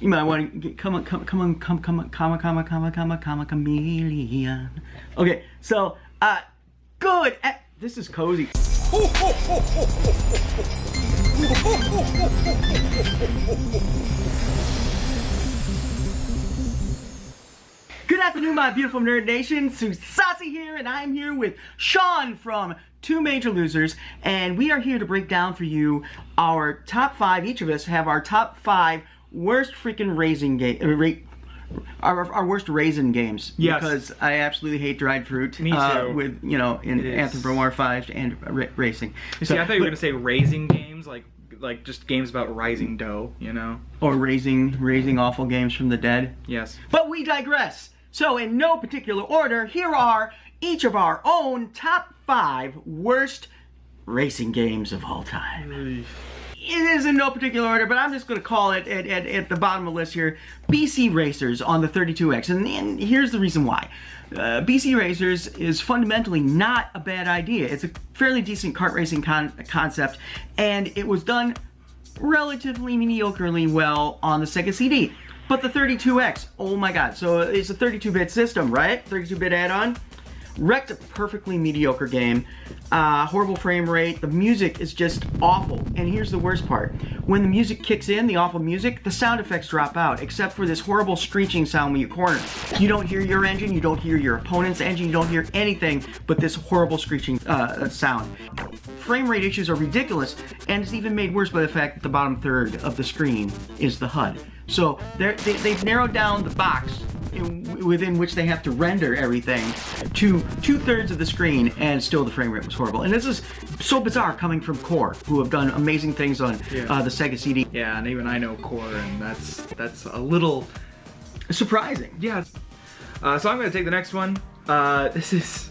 You might want to come on, chameleon. Okay, so good. This is cozy. Good afternoon, my beautiful nerd nation. Tsusasi here, and I'm here with Sean from Two Major Losers, and we are here to break down for you our top 5. Each of us have our top 5 worst freaking racing game. Our worst raisin games. Yes. Because I absolutely hate dried fruit. Me too. With, you know, in anthropomorphized and racing. See, I thought you were going to say raising games, like just games about rising dough, you know? Or raising awful games from the dead. Yes. But we digress. So in no particular order, here are each of our own top 5 worst racing games of all time. It is in no particular order, but I'm just going to call it at the bottom of the list here, BC Racers on the 32X. And here's the reason why. BC Racers is fundamentally not a bad idea. It's a fairly decent kart racing concept, and it was done relatively mediocrely well on the Sega CD. But the 32X, oh my god, so it's a 32-bit system, right? 32-bit add-on. Wrecked a perfectly mediocre game. Horrible frame rate. The music is just awful. And here's the worst part. When the music kicks in, the awful music, the sound effects drop out, except for this horrible screeching sound when you corner. You don't hear your engine, you don't hear your opponent's engine, you don't hear anything but this horrible screeching sound. Frame rate issues are ridiculous, and it's even made worse by the fact that the bottom third of the screen is the HUD. So they've narrowed down the box within which they have to render everything to 2/3 of the screen, and still the frame rate was horrible. And this is so bizarre coming from Core, who have done amazing things on the Sega CD. Yeah, and even I know Core, and that's a little surprising. Yeah. So I'm going to take the next one. This is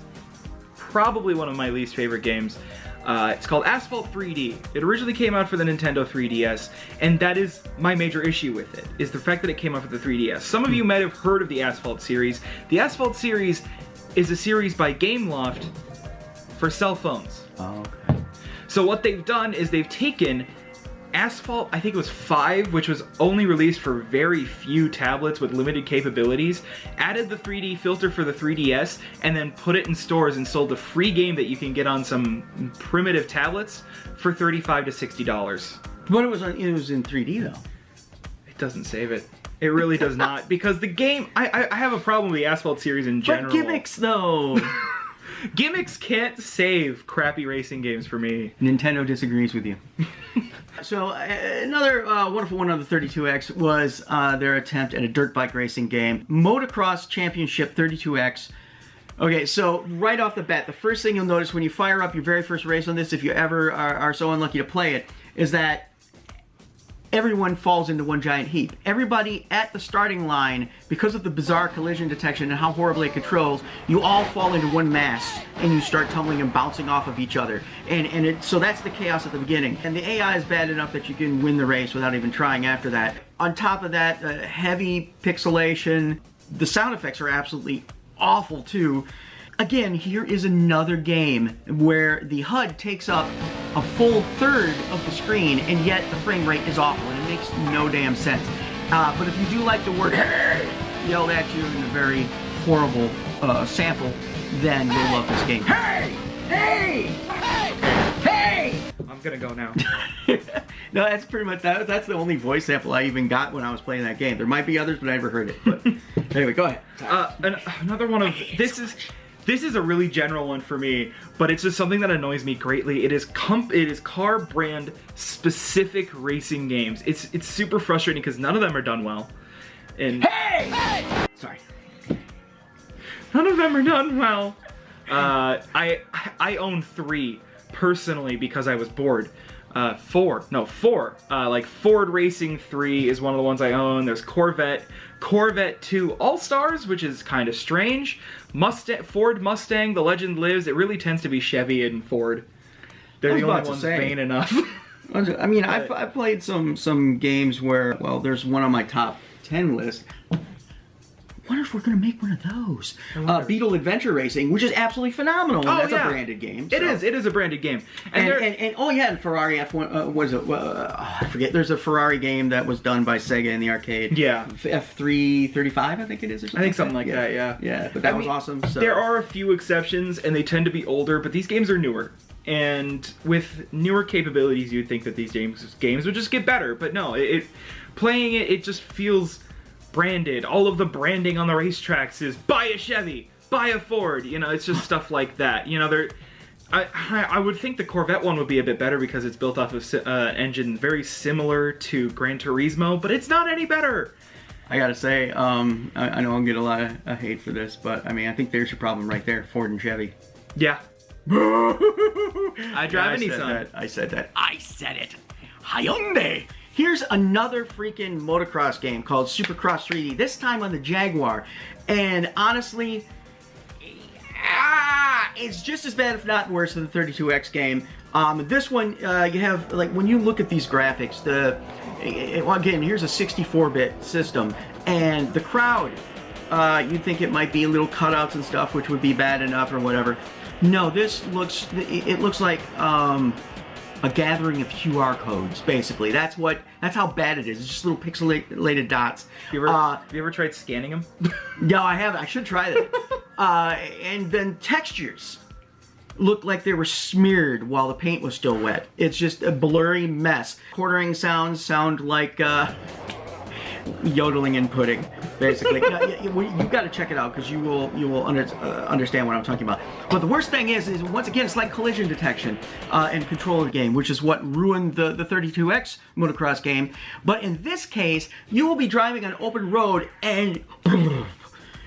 probably one of my least favorite games. It's called Asphalt 3D. It originally came out for the Nintendo 3DS, and that is my major issue with it, is the fact that it came out for the 3DS. Some of you might have heard of the Asphalt series. The Asphalt series is a series by Gameloft for cell phones. Oh, okay. So what they've done is they've taken Asphalt, I think it was 5, which was only released for very few tablets with limited capabilities, added the 3D filter for the 3DS, and then put it in stores and sold a free game that you can get on some primitive tablets for $35 to $60. But it was in 3D though. It doesn't save it. It really does not, because the game, I have a problem with the Asphalt series in general. But gimmicks though. Gimmicks can't save crappy racing games for me. Nintendo disagrees with you. So another wonderful one on the 32X was their attempt at a dirt bike racing game, Motocross Championship 32X. Okay, so right off the bat, the first thing you'll notice when you fire up your very first race on this, if you ever are so unlucky to play it, is that everyone falls into one giant heap. Everybody at the starting line, because of the bizarre collision detection and how horribly it controls, you all fall into one mass and you start tumbling and bouncing off of each other. So that's the chaos at the beginning. And the AI is bad enough that you can win the race without even trying after that. On top of that, heavy pixelation. The sound effects are absolutely awful too. Again, here is another game where the HUD takes up a full third of the screen, and yet the frame rate is awful, and it makes no damn sense. But if you do like the word "hey" yelled at you in a very horrible sample, then you'll love this game. Hey! Hey! Hey! I'm gonna go now. No, that's pretty much that. That's the only voice sample I even got when I was playing that game. There might be others, but I never heard it. But anyway, go ahead. Another one of This is a really general one for me, but it's just something that annoys me greatly. It is car brand specific racing games. It's super frustrating because none of them are done well. And hey! Sorry. None of them are done well. I own 3 personally because I was bored. 4. Like Ford Racing 3 is one of the ones I own. There's Corvette 2 All-Stars, which is kind of strange. Ford Mustang, The Legend Lives. It really tends to be Chevy and Ford. They're the only ones vain enough. I mean, I've played some games where, well, there's one on my top 10 list wonder if we're going to make one of those. Beetle Adventure Racing, which is absolutely phenomenal. And that's a branded game. So. It is. It is a branded game. And oh yeah, and Ferrari F1, what is it? I forget. There's a Ferrari game that was done by Sega in the arcade. Yeah. F335, I think it is. Or something I think something like that, yeah. Yeah, but that was awesome. So. There are a few exceptions, and they tend to be older, but these games are newer. And with newer capabilities, you'd think that these games would just get better. But no, playing it just feels branded. All of the branding on the racetracks is buy a Chevy, buy a Ford. You know, it's just stuff like that. You know, I would think the Corvette one would be a bit better because it's built off of an engine very similar to Gran Turismo, but it's not any better. I gotta say, I know I'm getting a lot of hate for this, but I mean, I think there's your problem right there, Ford and Chevy. Yeah. I drive a Nissan. I said that. I said it. Hyundai. Here's another freaking motocross game called Supercross 3D, this time on the Jaguar. And honestly, it's just as bad, if not worse, than the 32X game. This one, you have, like, when you look at these graphics, well, again, here's a 64-bit system, and the crowd, you'd think it might be little cutouts and stuff, which would be bad enough or whatever. No, it looks like, a gathering of QR codes, basically. That's how bad it is. It's just little pixelated dots. Have you ever tried scanning them? No, I haven't. I should try that. And then textures look like they were smeared while the paint was still wet. It's just a blurry mess. Quartering sounds sound like yodeling and pudding, basically. You've got to check it out because you will understand what I'm talking about. But the worst thing is once again, it's like collision detection and control of the game, which is what ruined the 32X motocross game. But in this case, you will be driving on open road and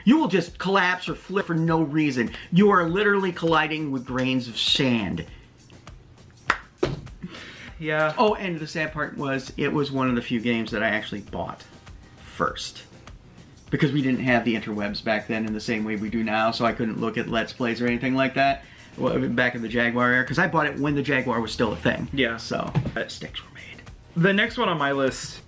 you will just collapse or flip for no reason. You are literally colliding with grains of sand. Yeah. Oh, and the sad part was, it was one of the few games that I actually bought first. Because we didn't have the interwebs back then in the same way we do now, so I couldn't look at Let's Plays or anything like that back in the Jaguar era, because I bought it when the Jaguar was still a thing. Yeah. So, sticks were made. The next one on my list,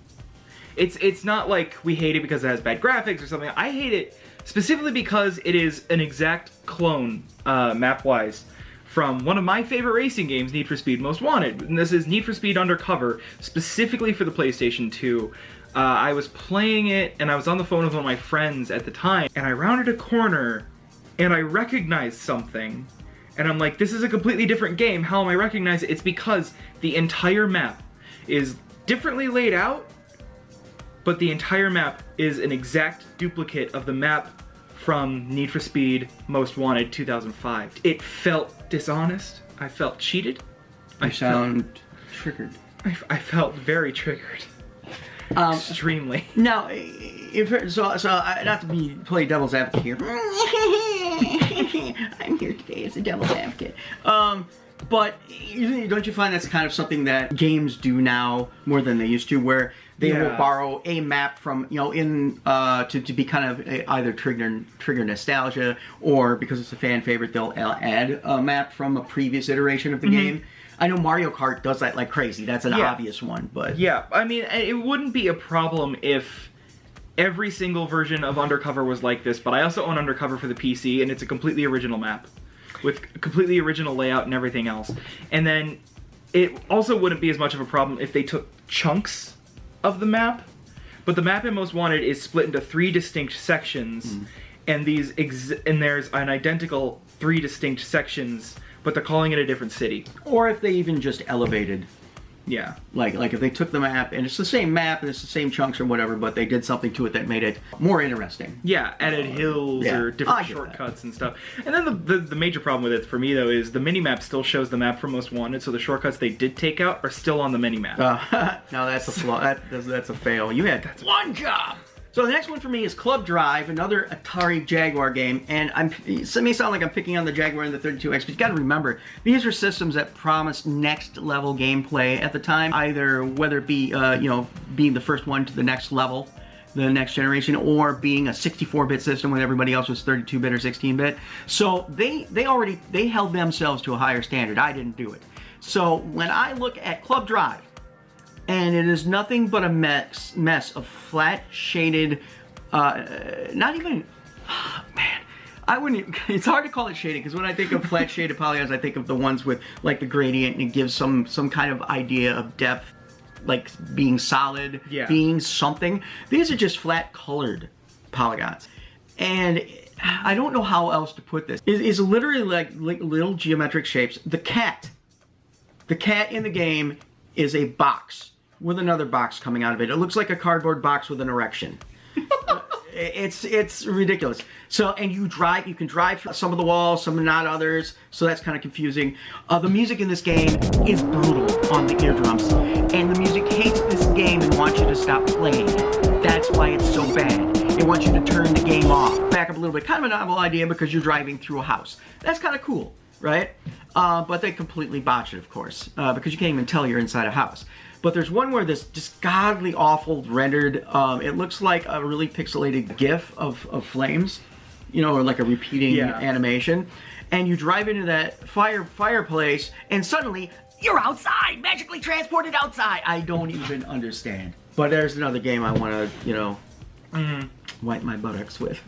it's not like we hate it because it has bad graphics or something. I hate it specifically because it is an exact clone, map-wise, from one of my favorite racing games, Need for Speed Most Wanted. And this is Need for Speed Undercover, specifically for the PlayStation 2. I was playing it, and I was on the phone with one of my friends at the time, and I rounded a corner, and I recognized something. And I'm like, this is a completely different game. How am I recognizing it? It's because the entire map is differently laid out, but the entire map is an exact duplicate of the map from Need for Speed Most Wanted 2005. It felt dishonest. I felt cheated. I sound triggered. I felt very triggered. Extremely. Now, not to play devil's advocate here. I'm here today as a devil's advocate. But don't you find that's kind of something that games do now more than they used to, where they will borrow a map from, to be kind of either trigger nostalgia, or because it's a fan favorite, they'll add a map from a previous iteration of the game. I know Mario Kart does that like crazy. That's an obvious one, but... Yeah, I mean, it wouldn't be a problem if every single version of Undercover was like this, but I also own Undercover for the PC, and it's a completely original map with a completely original layout and everything else. And then it also wouldn't be as much of a problem if they took chunks of the map, but the map in Most Wanted is split into 3 distinct sections, and there's an identical 3 distinct sections, but they're calling it a different city. Or if they even just elevated. Yeah. Like if they took the map, and it's the same map, and it's the same chunks or whatever, but they did something to it that made it more interesting. Yeah, added hills or different shortcuts and stuff. And then the major problem with it for me, though, is the minimap still shows the map for Most Wanted, so the shortcuts they did take out are still on the minimap. No, that's a flaw. That's a fail. You had one job! So the next one for me is Club Drive, another Atari Jaguar game, and it may sound like I'm picking on the Jaguar and the 32X, but you gotta remember, these are systems that promised next level gameplay at the time, either whether it be, being the first one to the next level, the next generation, or being a 64-bit system when everybody else was 32-bit or 16-bit. So they held themselves to a higher standard. I didn't do it. So when I look at Club Drive, and it is nothing but a mess of flat, shaded, not even, man, I wouldn't, it's hard to call it shading, because when I think of flat shaded polygons, I think of the ones with like the gradient, and it gives some kind of idea of depth, like being solid, being something. These are just flat colored polygons. And I don't know how else to put this. It's literally like little geometric shapes. The cat in the game is a box with another box coming out of it. It looks like a cardboard box with an erection. It's ridiculous. So, and you can drive through some of the walls, some not others, so that's kind of confusing. The music in this game is brutal on the eardrums, and the music hates this game and wants you to stop playing. That's why it's so bad. It wants you to turn the game off. Back up a little bit, kind of a novel idea because you're driving through a house. That's kind of cool, right? But they completely botch it, of course, because you can't even tell you're inside a house. But there's one where this just godly awful rendered, it looks like a really pixelated GIF of flames, you know, or like a repeating animation. And you drive into that fireplace, and suddenly you're outside, magically transported outside. I don't even understand. But there's another game I want to, you know, wipe my buttocks with.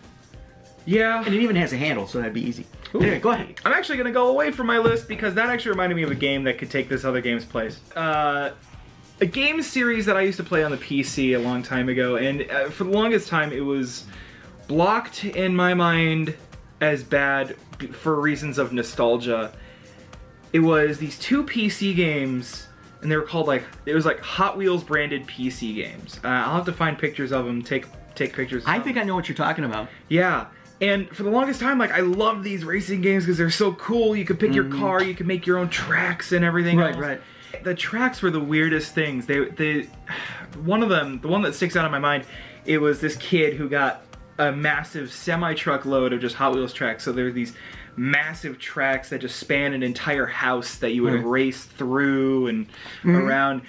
Yeah. And it even has a handle, so that'd be easy. Ooh. Anyway, go ahead. I'm actually going to go away from my list because that actually reminded me of a game that could take this other game's place. A game series that I used to play on the PC a long time ago, and for the longest time it was blocked in my mind as bad for reasons of nostalgia. It was these two PC games, and they were called it was like Hot Wheels branded PC games. I'll have to find pictures of them, take pictures of them. I think I know what you're talking about. Yeah. And for the longest time, like, I loved these racing games because they're so cool. You could pick your car, you could make your own tracks and everything else. Right. The tracks were the weirdest things. One of them, the one that sticks out in my mind, it was this kid who got a massive semi-truck load of just Hot Wheels tracks. So there were these massive tracks that just span an entire house that you would race through and around.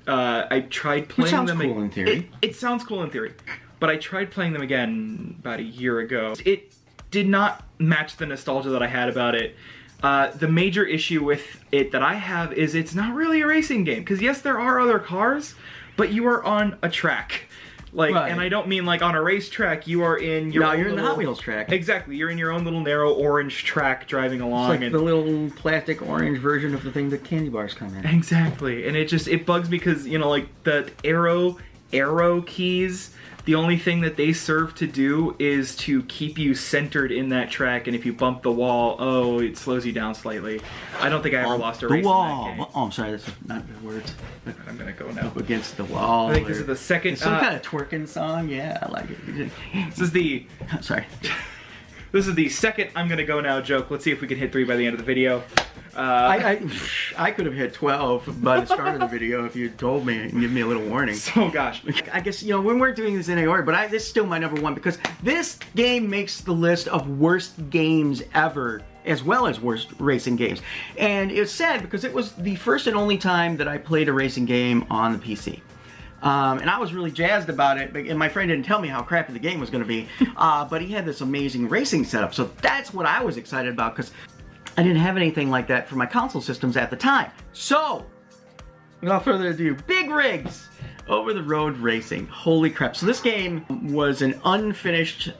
I tried playing them. It sounds cool in theory. It sounds cool in theory. But I tried playing them again about a year ago. It did not match the nostalgia that I had about it. The major issue with it that I have is it's not really a racing game. Because yes, there are other cars, but you are on a track. And I don't mean like on a racetrack. You are in your own you're in little, the Hot Wheels track. Exactly. You're in your own little narrow orange track driving along. It's like the little plastic orange version of the thing that candy bars come in. Exactly. And it bugs me because, you know, like the arrow keys, the only thing that they serve to do is to keep you centered in that track, and if you bump the wall, it slows you down slightly. I don't think I ever lost a race in that game. Oh, I'm sorry, that's not the words. I'm gonna go now. Up against the wall. I think this is the second... Some kind of twerking song? Yeah, I like it. This is the... Sorry. This is the second I'm gonna go now joke. Let's see if we can hit 3 by the end of the video. I could have hit 12 by the start of the video if you told me and give me a little warning. Oh gosh. I guess, you know, we weren't doing this in any order, but this is still my number 1 because this game makes the list of worst games ever, as well as worst racing games. And it's sad because it was the first and only time that I played a racing game on the PC. And I was really jazzed about it, and my friend didn't tell me how crappy the game was going to be, but he had this amazing racing setup, so that's what I was excited about, because I didn't have anything like that for my console systems at the time. So, without further ado, big rigs, over-the-road racing. Holy crap. So this game was an unfinished,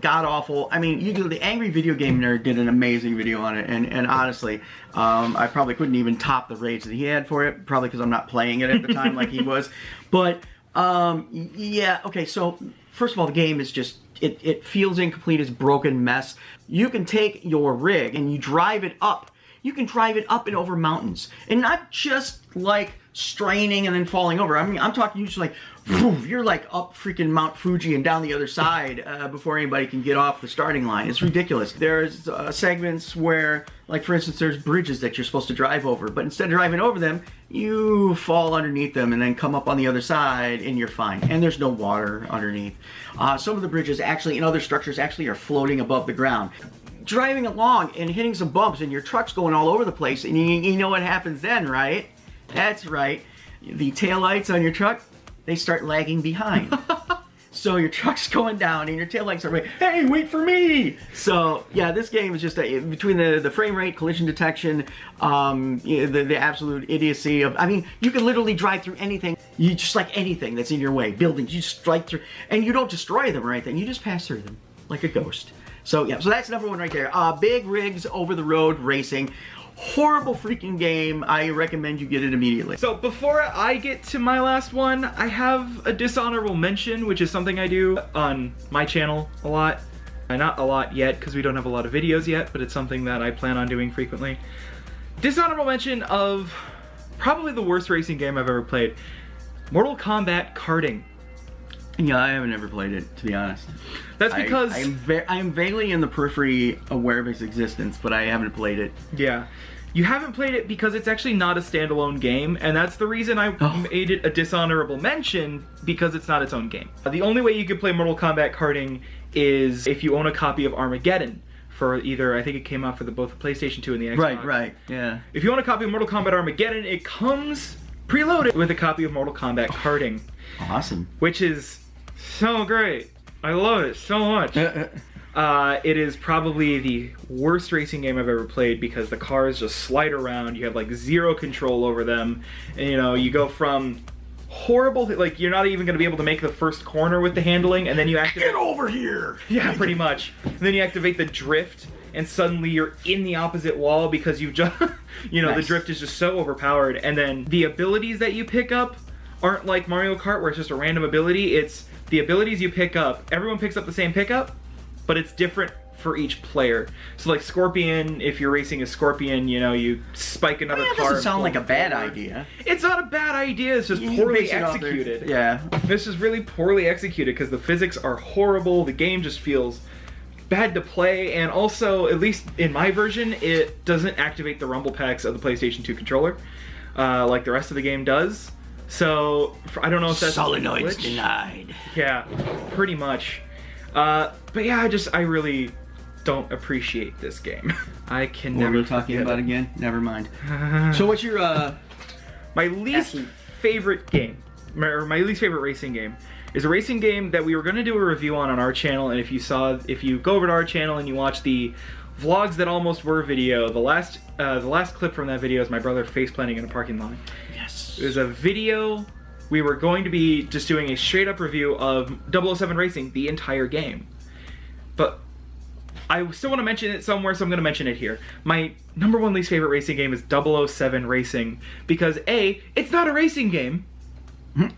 god-awful, I mean, the Angry Video Game Nerd did an amazing video on it, and honestly, I probably couldn't even top the rage that he had for it, probably because I'm not playing it at the time like he was. But, yeah, okay, so, first of all, the game is just, it feels incomplete, it's a broken mess. You can take your rig and you drive it up. You can drive it up and over mountains. And not just like straining and then falling over. I mean, I'm talking usually like, you're like up freaking Mount Fuji and down the other side before anybody can get off the starting line. It's ridiculous. There's segments where, like for instance, there's bridges that you're supposed to drive over, but instead of driving over them, you fall underneath them and then come up on the other side and you're fine. And there's no water underneath. Some of the bridges actually, and other structures actually are floating above the ground. Driving along and hitting some bumps and your truck's going all over the place, and you know what happens then, right? That's right. The taillights on your truck, they start lagging behind. So your truck's going down and your taillights are like, hey, wait for me! So yeah, this game is just between the frame rate, collision detection, the absolute idiocy of, I mean, you can literally drive through anything. You just like anything that's in your way, buildings, you strike through, and you don't destroy them or anything. You just pass through them like a ghost. So yeah, so that's number one right there. Big rigs, over the road racing. Horrible freaking game. I recommend you get it immediately. So before I get to my last one, I have a dishonorable mention, which is something I do on my channel a lot. Not a lot yet, because we don't have a lot of videos yet, but it's something that I plan on doing frequently. Dishonorable mention of probably the worst racing game I've ever played. Mortal Kombat Karting. Yeah, I haven't ever played it, to be honest. That's because I am vaguely in the periphery aware of its existence, but I haven't played it. Yeah. You haven't played it because it's actually not a standalone game, and that's the reason I made it a dishonorable mention, because it's not its own game. The only way you can play Mortal Kombat Karting is if you own a copy of Armageddon for either, I think it came out for both the PlayStation 2 and the Xbox. Right, yeah. If you own a copy of Mortal Kombat Armageddon, it comes preloaded with a copy of Mortal Kombat Karting. Awesome. Which is so great. I love it so much. It is probably the worst racing game I've ever played because the cars just slide around. You have like zero control over them. And you know, you go from horrible, like you're not even going to be able to make the first corner with the handling, and then you activate... Get over here! Yeah, pretty much. And then you activate the drift, and suddenly you're in the opposite wall because you've just... you know, nice. The drift is just so overpowered. And then the abilities that you pick up aren't like Mario Kart where it's just a random ability. It's the abilities you pick up. Everyone picks up the same pickup, but it's different for each player. So like Scorpion, if you're racing a Scorpion, you know, you spike another car. That doesn't sound like a bad idea. It's not a bad idea, it's just poorly executed. Yeah. This is really poorly executed because the physics are horrible, the game just feels bad to play, and also, at least in my version, it doesn't activate the rumble packs of the PlayStation 2 controller, like the rest of the game does. So, I don't know if that's solenoids denied. Yeah, pretty much. But yeah, I really don't appreciate this game. I can never. What are we talking about again? Never mind. So what's your my least favorite game, or my least favorite racing game, is a racing game that we were going to do a review on our channel. And if you go over to our channel and you watch the vlogs that almost were video, the last clip from that video is my brother face planting in a parking lot. Yes. It was a video. We were going to be just doing a straight up review of 007 Racing, the entire game. But I still want to mention it somewhere, so I'm going to mention it here. My number one least favorite racing game is 007 Racing, because A, it's not a racing game.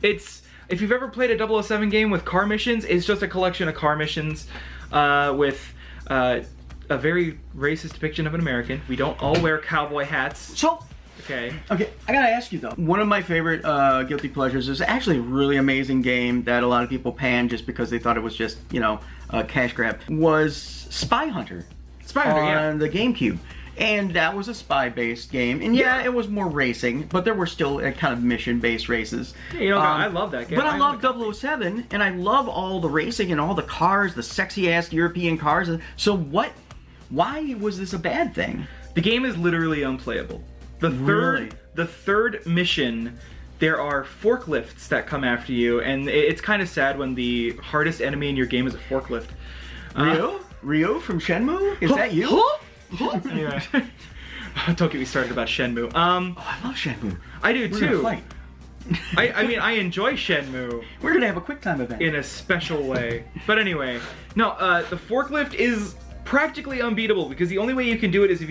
It's, if you've ever played a 007 game with car missions, it's just a collection of car missions with a very racist depiction of an American. We don't all wear cowboy hats. So... Okay, I gotta ask you though. One of my favorite guilty pleasures is actually a really amazing game that a lot of people panned just because they thought it was just, you know, a cash grab, was Spy Hunter. Spy Hunter, on the GameCube. And that was a spy-based game. And yeah, it was more racing, but there were still kind of mission-based races. You know, I love that game. But I love 007, and I love all the racing and all the cars, the sexy-ass European cars. So why was this a bad thing? The game is literally unplayable. The third mission, there are forklifts that come after you, and it's kind of sad when the hardest enemy in your game is a forklift. Ryo from Shenmue? Is that you? Anyway, don't get me started about Shenmue. I love Shenmue. I do too. Fight. I mean, I enjoy Shenmue. We're gonna have a quick time event in a special way. But anyway, no, the forklift is practically unbeatable because the only way you can do it is if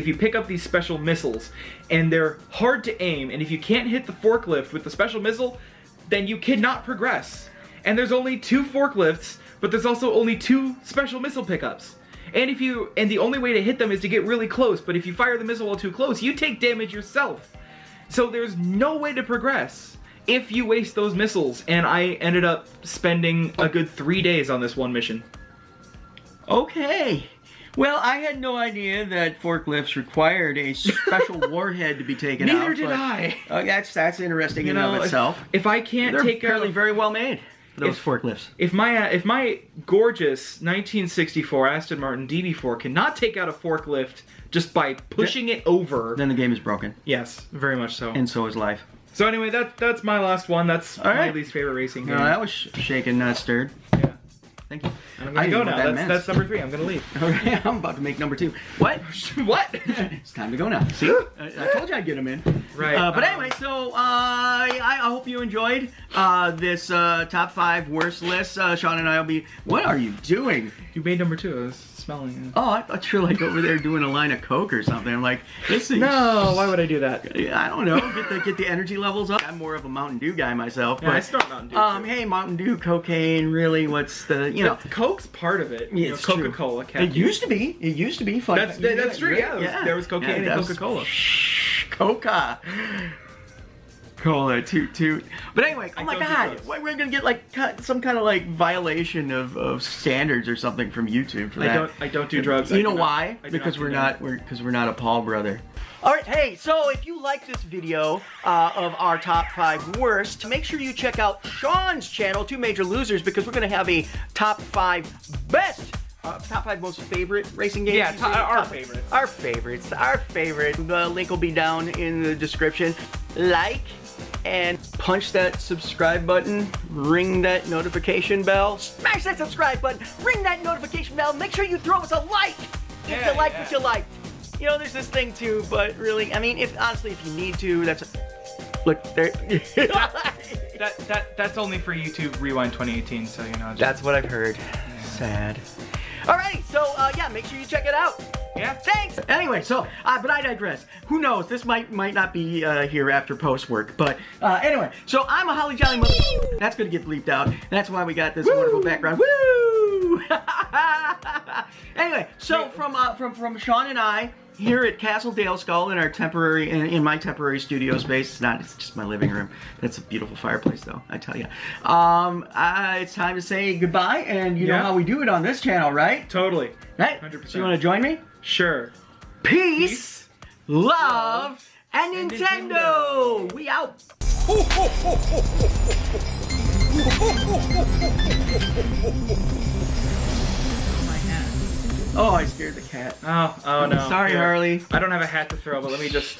you pick up these special missiles, and they're hard to aim, and if you can't hit the forklift with the special missile, then you cannot progress. And there's only 2 forklifts, but there's also only 2 special missile pickups. And the only way to hit them is to get really close, but if you fire the missile while too close, you take damage yourself. So there's no way to progress if you waste those missiles, and I ended up spending a good 3 days on this one mission. Okay. Well, I had no idea that forklifts required a special warhead to be taken out. Neither did I. That's interesting in and of itself. If I can't take out... They're apparently very well made, those forklifts. If my gorgeous 1964 Aston Martin DB4 cannot take out a forklift just by pushing it over... Then the game is broken. Yes, very much so. And so is life. So anyway, that's my last one. That's my least favorite racing game. No, that was shaken, not stirred. Yeah. Thank you. And I'm gonna go now. That's number 3. I'm gonna leave. Okay, I'm about to make number 2. What? What? It's time to go now. See? I told you I'd get them in. Right. But anyway, so I hope you enjoyed this top 5 worst list. Sean and I will be. What are you doing? You made number 2. I was smelling it. Oh, I thought you were like over there doing a line of Coke or something. I'm like, this is. No, why would I do that? I don't know. Get the energy levels up. I'm more of a Mountain Dew guy myself. Yeah, but, I start Mountain Dew. Too. Hey, Mountain Dew, cocaine. Really, what's the Coke's part of it. Yeah, it's Coca-Cola. It used to be. It used to be. Fun. That's true. Yeah, there was cocaine and Coca-Cola. Coca. Cola, toot. But anyway, oh my God, we're gonna get like some kind of like violation of standards or something from YouTube for that. I don't do drugs. You know why? Because we're not a Paul brother. All right, hey, so if you like this video of our top 5 worst, make sure you check out Sean's channel, 2 Major Losers, because we're gonna have a top 5 best. Top 5 most favorite racing games. Yeah, our favorites. Our favorite. The link will be down in the description. Like and punch that subscribe button. Ring that notification bell. Smash that subscribe button. Ring that notification bell. Make sure you throw us a like if you like what you like. You know, there's this thing too, but really, I mean, honestly, if you need to, look there. That's only for YouTube Rewind 2018, so you know. That's what I've heard. Sad. Alrighty, so yeah, make sure you check it out. Yeah, thanks. Anyway, so but I digress. Who knows? This might not be here after post work, but anyway. So I'm a holly jolly mother. That's gonna get bleeped out. And that's why we got this wonderful background. Woo! Anyway, so from Sean and I here at Castle Dale Skull in our temporary in my temporary studio space. It's just my living room. That's a beautiful fireplace, though. I tell you. It's time to say goodbye, and you know how we do it on this channel, right? Totally. Right. 100%. So you want to join me? Sure. Peace, love, and Nintendo. We out. Oh, I scared the cat. Oh no. Sorry, Here. Harley. I don't have a hat to throw, but let me just